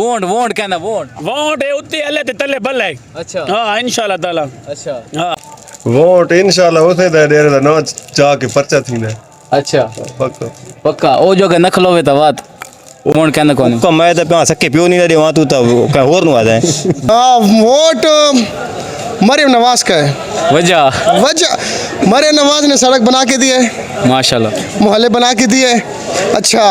Vote vote कहना vote vote है उत्ते अल्ले ते तले बल्ले। अच्छा हाँ इंशाल्लाह ताला। अच्छा हाँ वोट इंशाल्लाह उसे दे डेरे दा ना चाह के पर्चा थीने। अच्छा पक्का पक्का ओ जो के न खलोवे त बात वोट कहना कोनी को मैं तो पे सके पियो नहीं दे वहां तू तो का और नु आ जाए। वोट मरियम नवाज का है। वजह मरियम नवाज ने सड़क बना के दी है, माशाल्लाह मोहल्ले बना के दिए। अच्छा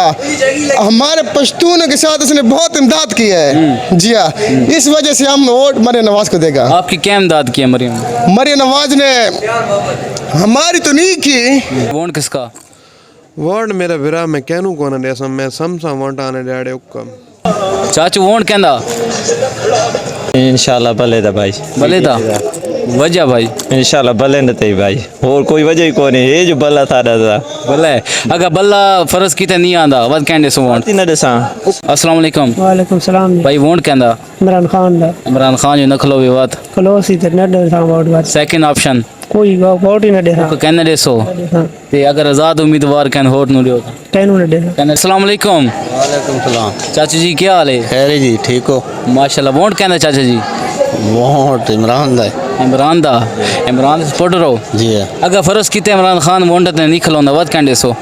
हमारे पश्तूनों के साथ उसने बहुत इमदाद की है। जी हाँ, इस वजह से हम वोट मरियम नवाज को देगा। आपकी क्या इमदाद की है मरियम नवाज ने हमारी तो नहीं की। वोट किसका वोट मेरा विरा मैं कहनू कोन दे सम मैं समसा वोट आने डाड़े हुक्म चाचू वोट कहंदा इंशाल्लाह भले दा भाई भले दा वजह भाई इंशाल्लाह भले न ते भाई और कोई वजह ही कोनी ये जो भला थाड़ा दा भले अगर बल्ला फर्ज कीते नहीं आंदा वद कहंदे सो वोट न दसा। अस्सलाम वालेकुम वालेकुम सलाम भाई वोट कहंदा इमरान खान दा इमरान खान जो न खलो विवाद कलोसी ते न दे सा वोट बात सेकंड ऑप्शन कोई वोट ही न दे सा को कहने दे सो ते अगर आजाद उम्मीदवार कहन वोट नु दियो कैनू न दे सा। कहने अस्सलाम वालेकुम वालेकुम सलाम। चाचू जी क्या हाल है खैर जी ठीक हो। माशाल्लाह वोट कहंदा चाचा जी वोट इमरान दा इमरान दा इमरान सपोर्टर हो जी अगर फर्ज कीते इमरान खान वोट ते नहीं खलोंदा वद कहंदे सो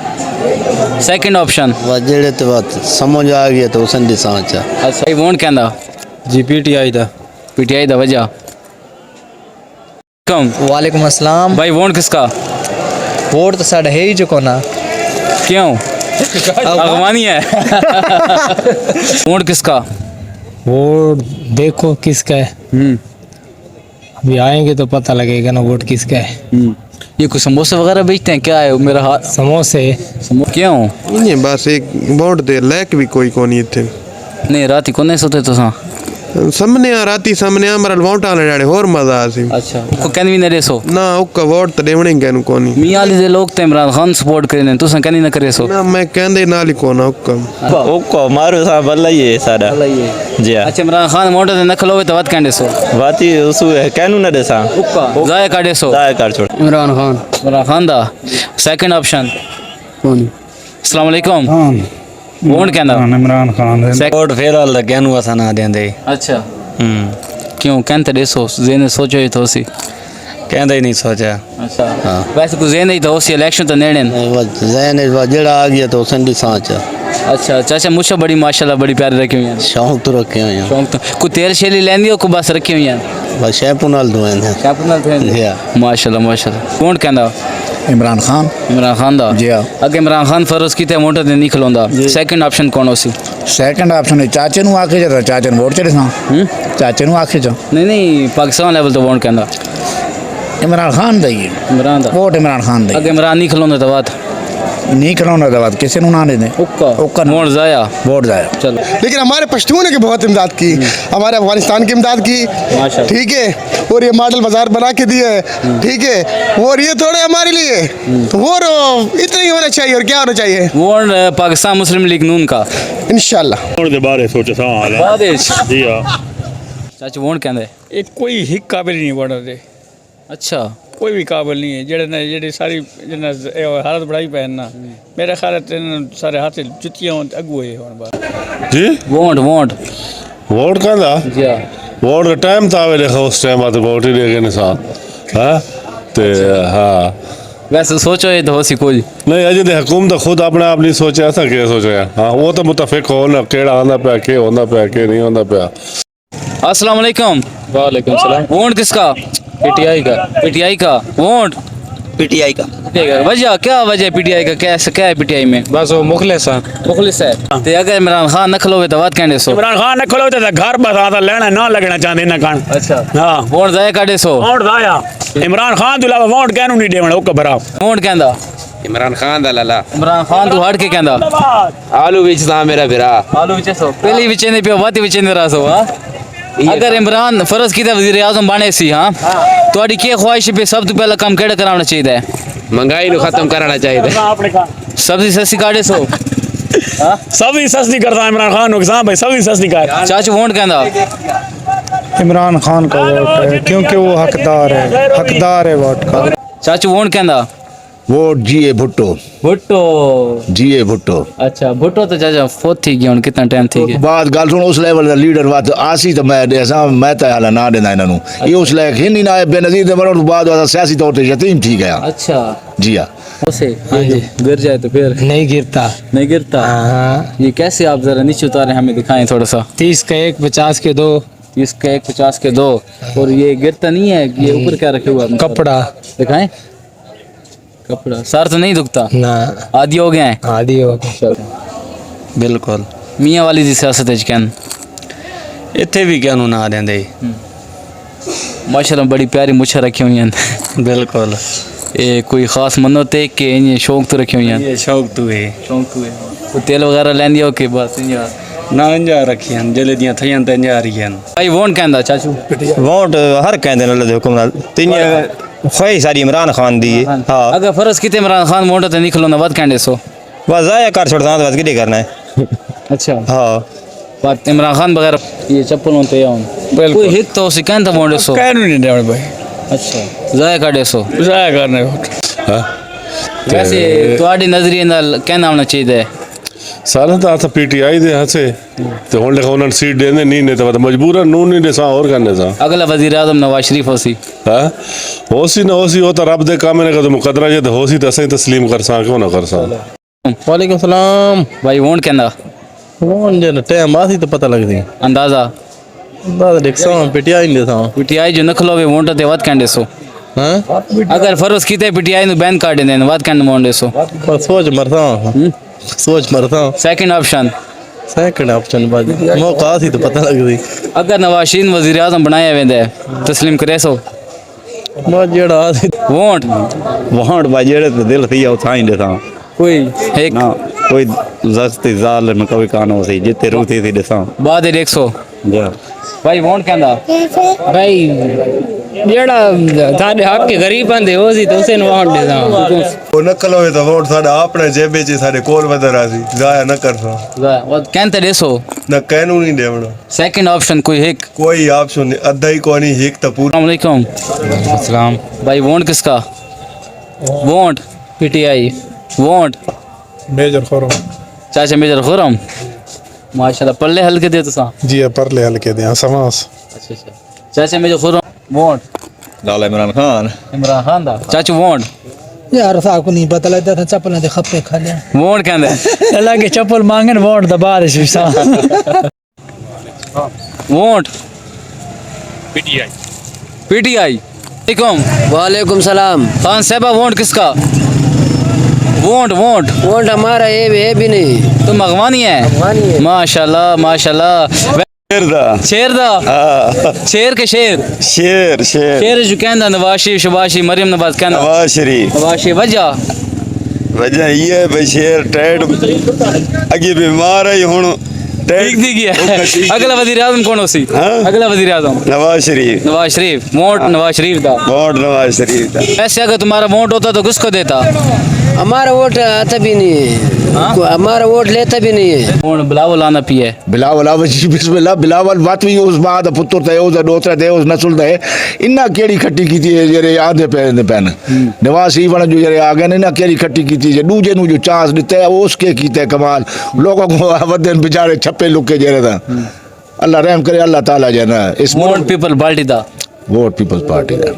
सेकंड ऑप्शन वा जेड़े ते बात समझ आ गया तो उसन दी सांचा। अच्छा भाई वोट कहंदा जी पीटीआई दा पीटीआई दा वजह कम वालेकुम अस्सलाम। भाई वोट किसका वोट तो साढ़ा है ही जो कोना क्यों अगवानी है वोट किसका वोट देखो किसका है, अभी आएंगे तो पता लगेगा ना वोट किसका है। ये कुछ समोसे वगैरह बेचते हैं क्या है मेरा हाथ समोसे क्यों ये बस एक वोट दे लायक भी कोई कोनी थे नहीं रात को नहीं सोते तो सा सामने आ राती सामने आ मरल वोट आने डाड़े और मजा आसी। अच्छा को कहन भी न रेसो ना उका वोट तो देवणे कहनू कोनी मियां वाले दे लोग ते इमरान खान सपोर्ट करे तू सा कहनी न करे सो ना मैं कहंदे नाल ही कोना हुक्म ओको मारो सा भला ही है सारा जी। अच्छा इमरान खान वोट ते न खलोवे तो वत कहंदे सो वाती उसु कहनू न देसा जाया काढे सो दाया कर छोड़। इमरान खान दा सेकंड ऑप्शन अस्सलाम वालेकुम वोट कहंदा इमरान खान वोट फेर वाला कहनू असा ना देंदे। अच्छा क्यों कहते देसो जेने सोचो ही तो सी कहंदा ही नहीं सोचा। अच्छा वैसे कुछ जेने ही तो सी इलेक्शन तो नेड़े जैन जेड़ा आ गया तो उसन दी सांचा। अच्छा चाचा मुझे बड़ी माशाल्लाह बड़ी प्यारी रखी हुई हैं शौक तो रखे हुए हैं। शौक तो कोई तेल शेली लेंदी हो को बस रखी हुई हैं बस शैम्पू नाल धोए हैं। शैम्पू नाल धोए माशाल्लाह माशाल्लाह कौन कहंदा इमरान खान दा जी हाँ। अगे इमरान खान फर्ज कीते वोट ते नहीं खलोंदा सेकंड ऑप्शन कौन होसी सेकंड ऑप्शन है चाचे नु आखे जा चाचे नु वोट चढ़े सा चाचे नु आखे जा नहीं पाकिस्तान लेवल तो वोट कहंदा इमरान खान दा ही इमरान दा वोट इमरान खान दा अगे इमरान नहीं खलोंदा तो बात नहीं कराना दा बात किसी नु ना दे दे उक्का वोट जाया वोट जाए। चलो लेकिन हमारे पश्तून ने बहुत इमदाद की, हमारे अफगानिस्तान की इमदाद की। ठीक है, और ये मॉडल बाजार बना के दिए। ठीक है, और ये थोड़े हमारे लिए तो और इतना ही होना चाहिए। और क्या होना चाहिए वोट पाकिस्तान मुस्लिम लीग नून का इंशाल्लाह वोट दे बारे सोचा सा हाल है। बादेश जी हां चाचा वोट कहंदे ये कोई ही काबिल नहीं वोट दे अच्छा कोई भी काबिल नहीं है जेड़े सारी जिन्ना हालत बढ़ाई पैन ना मेरे ख्याल है सारे हाथ जुतियां अगुए हुन बात जी वोट वोट वोट कहंदा जी हां वोट का टाइम था वे देखो उस टाइम आते वोट ही देगे निशान हां ते हां वैसे सोचो ये तो होसी कोई नहीं अजय दे हुकूमत खुद अपने आप नहीं सोचा ऐसा क्या सोचा। हाँ वो तो मुतफिक हो ना केड़ा आंदा पे के होंदा पे के नहीं होंदा पे। अस्सलाम वालेकुम वालेकुम सलाम। वोट किसका पीटीआई का वोट पीटीआई का वजह क्या वजह पीटीआई का कैसे क्या है पीटीआई में बस वो मुखलिस है ते अगर इमरान खान न खलोवे तो बात कहंदे सो इमरान खान ने खलो ते घर बसा लेना ना लगना चाहते ना कान। अच्छा हां वोट जाया काढे सो वोट दाया इमरान खान तो अलावा वोट कहनू नहीं देवण ओ कबरा वोट कहंदा इमरान खान दा लाला इमरान खान तू हट के कहंदा आलू बेचदा मेरा भिरा आलू विच सो पहली विच ने पे बात विच ने रासो हां अगर इमरान फर्ज कीता वजीर आजम बने सी हां ਤੁਹਾਡੀ ਕੀ ख्वाहिश पे सब तो पहला काम केड़ा कराना चाहिए महंगाई नु खत्म कराना चाहिए सब्जी सस्ती काटे सो सभी सस्ती करता इमरान खान नुकसान भाई सभी सस्ती कर चाचू वोट कहंदा इमरान खान का वोट है क्योंकि वो हकदार है वोट का। चाचू वोट कहंदा वोट जीए भुट्टो भुट्टो जीए भुट्टो अच्छा भुट्टो तो चाचा फोत थी गया कितना टाइम थी गया बात गल सुन उस लेवल दा लीडर बात आसी तो मैं देसा मैं तो हाल ना देना इन्हां ये उस लायक ही नहीं ना बेनजीर दे मरण बाद वाला सियासी तौर पे यतीम थी गया अच्छा जी हां उसे हाँ जी गिर जाए तो फिर नहीं गिरता। नहीं गिरता हाँ, ये कैसे आप जरा नीचे उतारे हमें दिखाएं थोड़ा सा 30 का 1, 50 के 2 30 का 1 50 के 2 और ये गिरता नहीं है ये ऊपर क्या रखे हुआ आपने? कपड़ा दिखाएं कपड़ा सर तो नहीं दुखता ना आदि हो गए हैं आदि हो गया। ਬਿਲਕੁਲ मियाँ वाली दी सियासत है कैन ਇੱਥੇ ਵੀ ਕਿਹਨੂੰ ਨਾ ਦਿੰਦੇ माशाल्लाह बड़ी प्यारी मुछा रखी हुई हैं ਬਿਲਕੁਲ ये कोई खास मन्नत है कि ये शौक तो रखी हुई हैं ਇਹ ਸ਼ੌਕ ਤੂੰ ਹੈ शौक तो है तो तेल वगैरह लेंदी हो के बस यार ਨਾ ਇੰਜਾ ਰੱਖੀਆਂ ਜਲੇ ਦੀਆਂ ਥਈਆਂ ਤੇ ਇੰਜਾ ਰਹੀਆਂ भाई वोट कहंदा चाचू ਵੋਟ ਹਰ ਕਹਿੰਦੇ ਨੇ ਅੱਲਾਹ ਦੇ ਹੁਕਮ ਨਾਲ ਤਿੰਨ ਖੋਈ ਸਾਰੀ ਇਮਰਾਨ ਖਾਨ ਦੀ ਹੈ ਹਾਂ अगर फर्ज किते इमरान खान वोट ते निकलो ना वध कहंदे सो ਬਸ ਜ਼ਾਇਆ ਕਰ ਛੱਡਦਾ ਤਾਂ ਬਸ ਕੀ ਕਰਨਾ ਹੈ अच्छा ਹਾਂ बात इमरान खान बगैर ये चप्पल होते हैं बिल्कुल। कोई हित तो उसे कहंदा वोट सो कहने नहीं देने भाई अच्छा जाया काटे सो जाया करने वोट हाँ वैसे ਤੁਹਾਡੇ ਨਜ਼ਰੀਏ ਨਾਲ ਕਹਿਣਾ ਹੋਣਾ ਚਾਹੀਦਾ ਹੈ सारे तो आता पीटीआई दे हसे तो हुन लिखा उन्होंने सीट देने नहीं ने तो मजबूरन नून नहीं दे सा और करने सा अगला वजीर आजम नवाज शरीफ होसी हाँ होसी ना होसी वो तो रब दे काम ने तो मुकदरा जे तो होसी तो असं तस्लीम कर सा क्यों ना कर सा ਵਾਲੇਕੁਮ ਸਲਾਮ भाई वोट कहंदा ਹੁਣ ਜੇ ਟਾਈਮ ਆਸੀ ਤਾਂ ਪਤਾ ਲੱਗਦੀ अंदाजा ਬਾਦ ਦੇਖਸਾਂ ਪਿਟਿਆ ਹੀ ਨਹੀਂ ਸਾਂ पीटीआई जो नखलो वे वोट ते वध कहंदे सो ਹਾਂ अगर फर्ज किते पीटीआई नु बैन कर देंदे वध कहंदे वोट सो ਬਸ ਸੋਚ ਮਰਦਾ ਸੋਚ ਮਰਦਾ सेकंड ऑप्शन ਸੈਕਿੰਡ ਆਪਸ਼ਨ ਬਾਦ ਮੌਕਾ ਆਸੀ ਤਾਂ ਪਤਾ ਲੱਗਦੀ अगर नवाज शरीफ वजीर आजम बनाया वेंदे तस्लीम करे सो ਬਸ ਜਿਹੜਾ ਆਸੀ वोट ਵਹਾਂਡ ਬਾ ਜਿਹੜੇ ਤੇ ਦਿਲ ਸੀ ਉਹ ਥਾਂ ਦੇ ਸਾਂ कोई एक ਨਾ ਕੋਈ ਜ਼ਖਤ ਜ਼ਾਲਮ ਕੋਈ ਕਾਨੋ ਸੀ ਜਿੱਤੇ ਰੂਤੀ ਸੀ ਦਸਾਂ बाद 100 ਜਾ भाई वोट कहंदा भाई जेड़ा साडे हक के गरीब बंदे हो सी तो उसे वोट दे दा वो नकल होए तो वोट साडा अपने जेबे च साडे कोल वधरा सी जाया न करसा वध कहंदे 150 न कहनू नहीं देवना सेकंड ऑप्शन कोई एक कोई ऑप्शन नहीं अद्धा ही कोनी एक तो पूरा अस्सलाम वालेकुम अस्सलाम भाई वोट किसका वोट पीटीआई वोट मेजर खोरो चाचा मेजर खुरम माशाल्लाह पल्ले हल्के दे तो सा जी पर ले हल्के दे समास अच्छा अच्छा चाचा मेजर खुरम वोट लाल इमरान खान इमरान खान दा चाचू वोट यार साहब को नहीं पता लगता था चप्पल दे खप्पे खा लिया वोट कहंदे अल्लाह के चप्पल मांगन वोट दा बाद शीशा वोट पीटीआई वालेकुम वालेकुम सलाम खान साहबा वोट किसका वोट वोट वोट हमारा ये भी नहीं तुम अगवानी है माशाल्लाह माशाल्लाह शेर दा शेर के शेर शेर शेर शेर जो कहंदा नवाज शरीफ शबाज शरीफ मरियम नवाज कहंदा नवाज शरीफ नवाज शरीफ वजह वजह ये भाई शेर टैड अगे बीमार है हुन ठीक दी गया अगला वजीर आजम कौन होसी अगला वजीर आजम नवाज शरीफ वोट नवाज शरीफ दा वोट नवाज शरीफ का ऐसे अगर तुम्हारा वोट होता तो किसको देता हमारा वोट आता भी नहीं है हमारा वोट लेता भी नहीं है वोट बिलावल आना पिए बिलावल जी बिस्मिल्लाह बिलावल बात भी उस मां दा पुत्र ते उस डोतरा ते उस नस्ल दे इन्ना केड़ी खट्टी कीती है जेरे आंदे पैन नवाज शरीफ वाला जो जेरे आ गए ने ना केड़ी खट्टी कीती जे दूजे नु जो चांस दिते उसके कीते कमाल लोगों को वदन बेचारे छप्पे लुके जेरे दा अल्लाह रहम करे अल्लाह ताला जना इस वोट पीपल पार्टी दा वोट पीपल्स पार्टी दा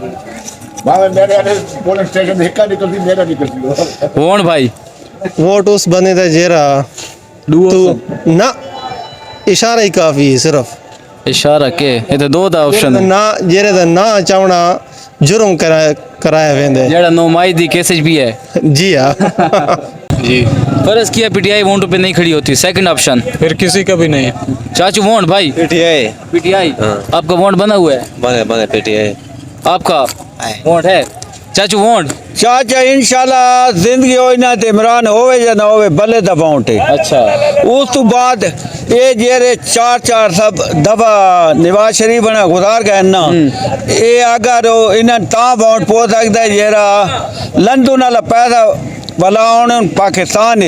मेरे पोलिंग स्टेशन हिक्का निकलती मेरा निकलती वोट भाई वोट उस बंदे दा जेरा तू ना इशारा ही काफी है सिर्फ इशारा के ये तो दो दा ऑप्शन है ना जेरे दा ना चावना जुर्म कराया वेंदे जेड़ा नुमाई दी केसेज भी है जी हां जी फर्ज किया पीटीआई वोट पे नहीं खड़ी होती सेकंड ऑप्शन फिर किसी का भी नहीं चाचू वोट भाई पीटीआई आपका वोट बना हुआ है बने पीटीआई आपका वोट है चाचू वोट चाचा इंशाल्लाह जिंदगी होई ना ते इमरान होवे या ना होवे भले दा वोट है अच्छा उस तो बाद ये जेरे चार सब दफा नवाज शरीफ बना गुजार गए ना ये अगर इन्हें ता वोट पो सकता है जेरा लंदन वाला पैसा भला पाकिस्तान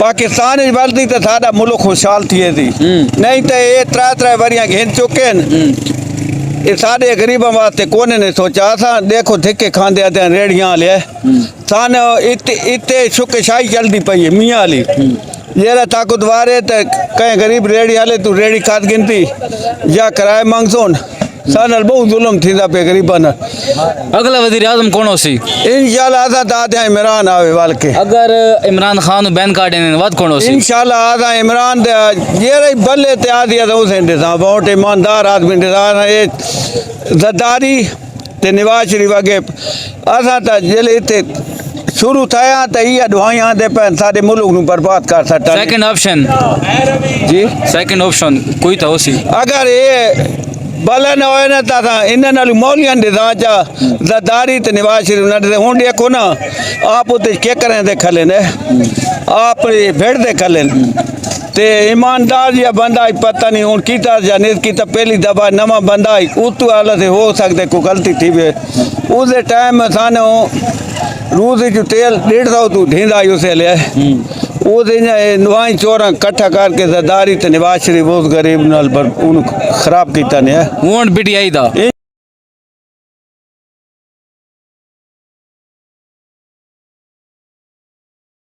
पाकिस्तान बलती तो साडा मुल्क खुशहाल थिए थी नहीं तो ये त्रै वरियां घिन चुके हैं ये सारे गरीबों वास्ते कोने ने सोचा असा देखो धिक्के खांदे आते रेड़ियां ले सान इतने शुकशाही चलती पई है मियाँ वाली जरा ताकतवर है तो कहीं गरीब रेड़ी वाले तू रेड़ी खाद गिनती या किराए मांगसोन सानल बहुत जुल्म थींदा पे गरीबन अगला वजीर आजम कौन हो सी इंशाल्लाह आजा ताते इमरान आवे वाल के अगर इमरान खान बैन कार्ड ने वद कौन हो सी इंशाल्लाह आजा इमरान दे ये रही बल्ले ते आ दिया तो उसे इंतजाम बहुत ईमानदार आदमी इंतजाम ये जदारी ते नवाज शरीफ अगे असा ता जेले ते शुरू थाया तो ये दुआयां दे पे सारे मुल्क नु बर्बाद कर सकता सेकंड ऑप्शन जी सेकंड ऑप्शन कोई तो हो सी अगर ये बलन होए ना ता इन नाल मौलियां दे चा जदारी ते नवाज शरीफ ना दे हुन देखो ना आप उते के करें दे खले ने आप भेड़ दे खले ते ईमानदार या बंदा पता नहीं हूँ कीता या नहीं कीता पहली दफा नवा बंदा उतू हाल से हो सकते कोई गलती थी वे उस टाइम सानू रोज जो तेल 150 तू ढींदा उसे ले उस नुआई चोरा कट्ठा करके जदारी ते नवाज शरीफ उस गरीब नाल खराब कीता ने वोट पीटीआई दा